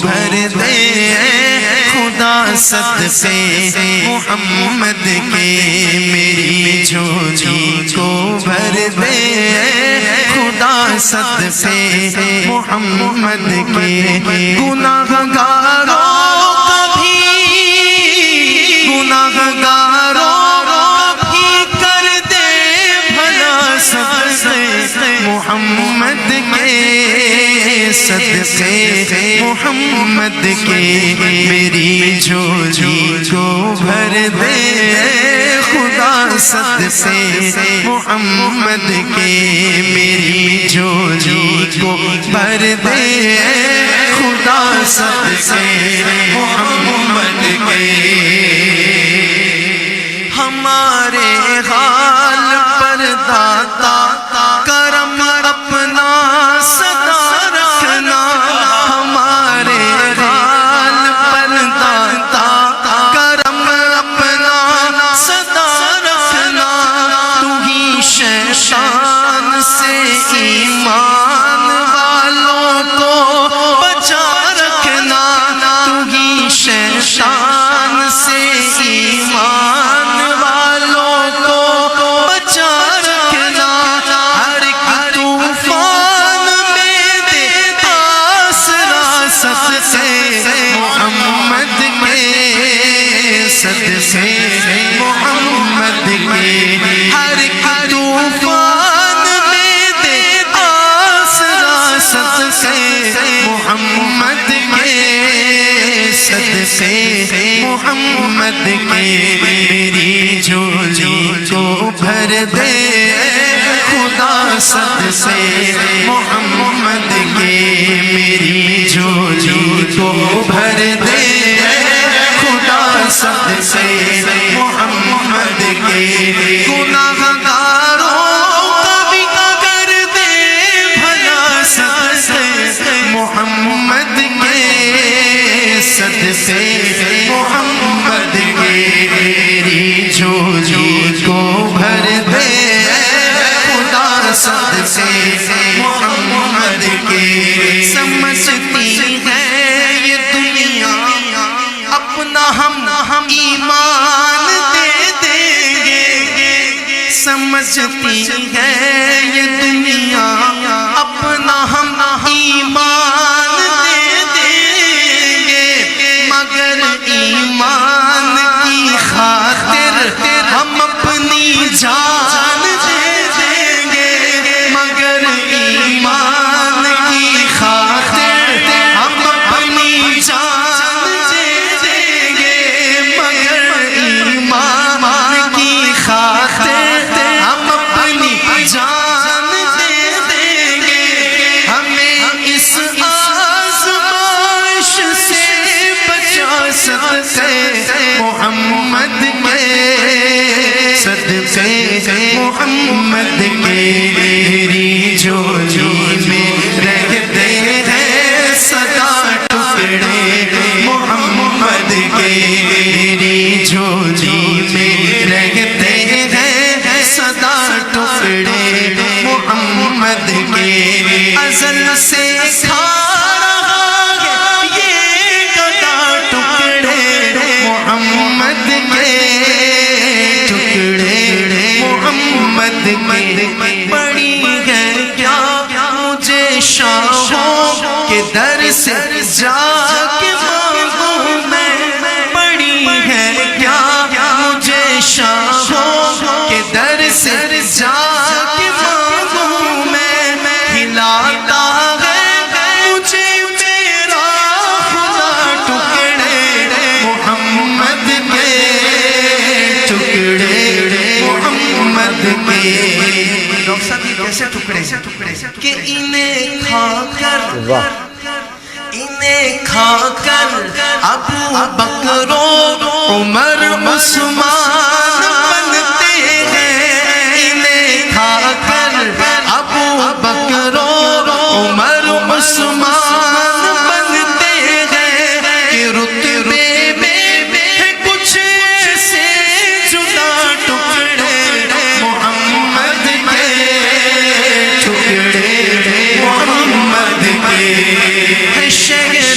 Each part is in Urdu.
بھر دے خدا صدقے محمد کے، میری جھولی کو بھر دے خدا صدقے محمد کے، گناہگاروں کا بھی محمد کے، صدقے محمد کے، میری جھولی کو بھر دے خدا صدقے محمد کے، میری جھولی کو بھر دے خدا صدقے محمد کے، ہمارے حال پر داتا کرم اپنا سدا رکھنا، ہمارے حال پر داتا کرم اپنا سدا رکھنا، تو ہی شیطان سے ایمان والوں کو بچا رکھنا، تو ہی شیطان سے ایمان والوں کو بچا رکھنا، ہر ایک طوفان میں دے آسرا صدقے محمد کے، صدقے محمد کے، ہر ایک طوفان میں دے آسرا صدقے محمد کے، صدقے محمد کے، میری جھولی کو بھر دے خدا صدقے محمد کے، میری جھولی کو بھر دے خدا صدقے محمد کے، گناہگاروں کا بھی کر دے بھلا صدقے محمد کے، صدقے محمد کے، میری جھولی کو بھر دے خدا صدقے محمد کے، سمجھتی ہے یہ دنیا اپنا ہم ایمان دے دیں گے، سمجھتی ہے یہ دنیا اپنا ہم ایمان دے دیں گے، مگر ایمان کی خاطر ہم اپنی جان دے دیں گے، مگر ایمان کی خاطر ہم اپنی جان دے دیں گے، مگر ایمان کی خاطر ہم اپنی جان دے دیں گے، ہمیں اس آزمائش سے بچا صدقے محمد کے، صدقے محمد کے، میری جھولی میں رہتے ہیں سدا ٹکڑے محمد کے، میری جھولی میں رہتے ہیں سدا ٹکڑے محمد کے، ازل سے کھا رہا ہے یہ گدا ٹکڑے محمد کے، ٹکڑے محمد کے، بڑی ہے کیا مجھے شاہوں کے در سے جا کے مانگوں میں، بڑی ہے کیا مجھے شاہوں کے در سے جا کے مانگوں میں، ہلاتا ہے مجھے میرا خدا ٹکڑے محمد کے، ٹکڑے محمد کے، ڈاکٹر صاحب یہ کیسے ٹکڑے کہ انہیں کھا کر ابو بکر و عمر عثمان بنتے ہیں، انہیں کھا کر ابو بکر و عمر عثمان بنتے ہیں، کہ رتبے میں کچھ ایسے جدا ٹکڑے محمد کے، ٹکڑے محمد کے، شہر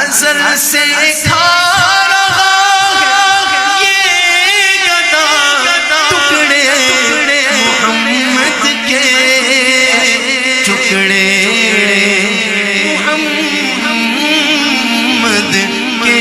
ازل سے کھا رہا یہ گدا ٹکڑے محمد کے ٹکڑے محمد کے.